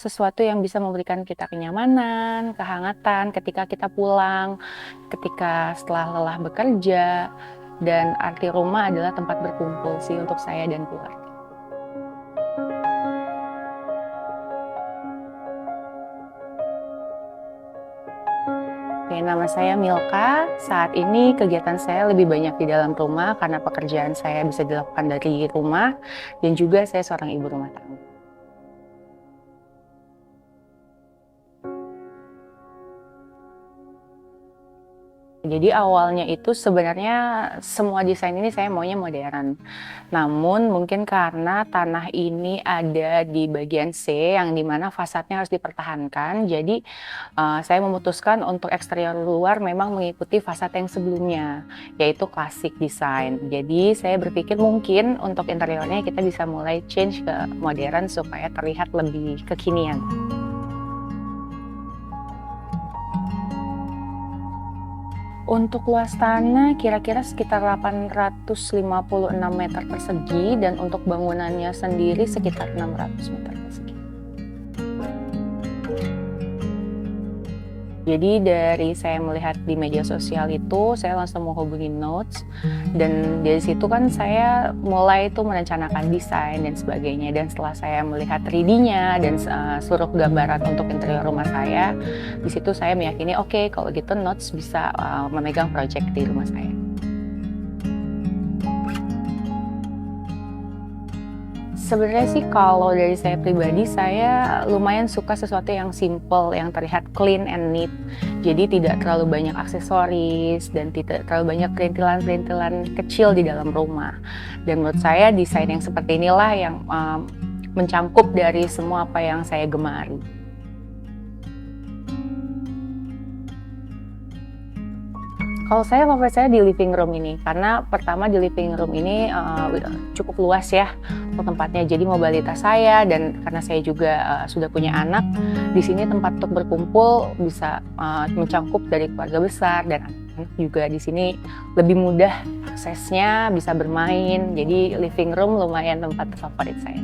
Sesuatu yang bisa memberikan kita kenyamanan, kehangatan ketika kita pulang, ketika setelah lelah bekerja, dan arti rumah adalah tempat berkumpul sih untuk saya dan keluarga. Oke, nama saya Milka. Saat ini kegiatan saya lebih banyak di dalam rumah karena pekerjaan saya bisa dilakukan dari rumah dan juga saya seorang ibu rumah tangga. Jadi awalnya itu sebenarnya semua desain ini saya maunya modern. Namun mungkin karena tanah ini ada di bagian C yang dimana fasadnya harus dipertahankan. Jadi saya memutuskan untuk eksterior luar memang mengikuti fasad yang sebelumnya, yaitu klasik desain. Jadi saya berpikir mungkin untuk interiornya kita bisa mulai change ke modern supaya terlihat lebih kekinian. Untuk luas tanah kira-kira sekitar 856 meter persegi dan untuk bangunannya sendiri sekitar 600 meter persegi. Jadi dari saya melihat di media sosial itu, saya langsung menghubungi Notes dan dari situ kan saya mulai tuh merencanakan desain dan sebagainya. Dan setelah saya melihat 3D-nya dan seluruh gambaran untuk interior rumah saya, di situ saya meyakini oke, kalau gitu Notes bisa memegang proyek di rumah saya. Sebenarnya sih kalau dari saya pribadi, saya lumayan suka sesuatu yang simple, yang terlihat clean and neat. Jadi tidak terlalu banyak aksesoris dan tidak terlalu banyak perintilan-perintilan kecil di dalam rumah. Dan menurut saya desain yang seperti inilah yang mencangkup dari semua apa yang saya gemari. Kalau saya favorit saya di living room ini, karena pertama di living room ini cukup luas ya untuk tempatnya. Jadi mobilitas saya dan karena saya juga sudah punya anak, di sini tempat untuk berkumpul bisa mencangkup dari keluarga besar dan anak-anak juga di sini lebih mudah aksesnya, bisa bermain. Jadi living room lumayan tempat favorit saya.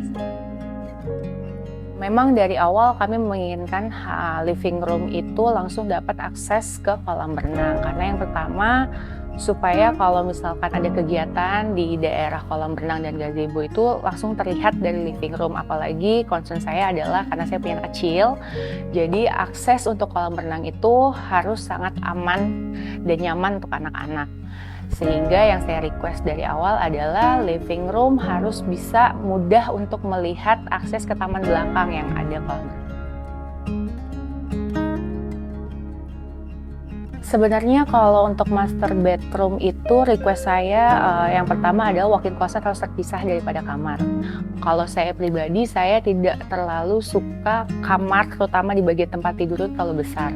Memang dari awal kami menginginkan living room itu langsung dapat akses ke kolam renang. Karena yang pertama, supaya kalau misalkan ada kegiatan di daerah kolam renang dan gazebo itu langsung terlihat dari living room. Apalagi concern saya adalah karena saya punya anak kecil, jadi akses untuk kolam renang itu harus sangat aman dan nyaman untuk anak-anak. Sehingga yang saya request dari awal adalah living room harus bisa mudah untuk melihat akses ke taman belakang yang ada kolam renang. Sebenarnya kalau untuk master bedroom itu request saya yang pertama adalah walk-in closet harus terpisah daripada kamar. Kalau saya pribadi, saya tidak terlalu suka kamar terutama di bagian tempat tidur itu terlalu besar.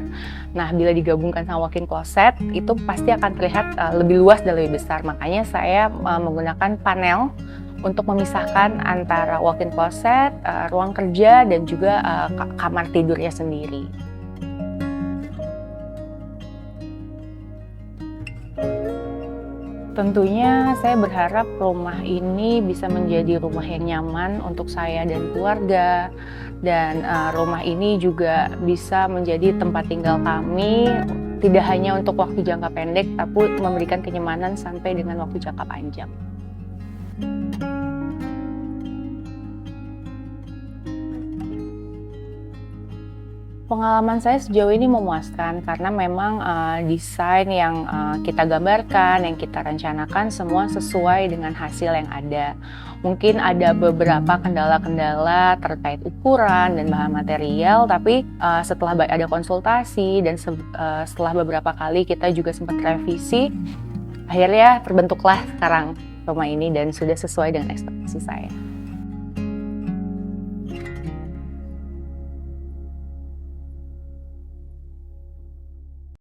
Nah, bila digabungkan sama walk-in closet itu pasti akan terlihat lebih luas dan lebih besar. Makanya saya menggunakan panel untuk memisahkan antara walk-in closet, ruang kerja dan juga kamar tidurnya sendiri. Tentunya saya berharap rumah ini bisa menjadi rumah yang nyaman untuk saya dan keluarga. Dan rumah ini juga bisa menjadi tempat tinggal kami, tidak hanya untuk waktu jangka pendek, tapi memberikan kenyamanan sampai dengan waktu jangka panjang. Pengalaman saya sejauh ini memuaskan karena memang desain yang kita gambarkan, yang kita rencanakan semua sesuai dengan hasil yang ada. Mungkin ada beberapa kendala-kendala terkait ukuran dan bahan material, tapi setelah ada konsultasi dan setelah beberapa kali kita juga sempat revisi, akhirnya terbentuklah sekarang rumah ini dan sudah sesuai dengan ekspektasi saya.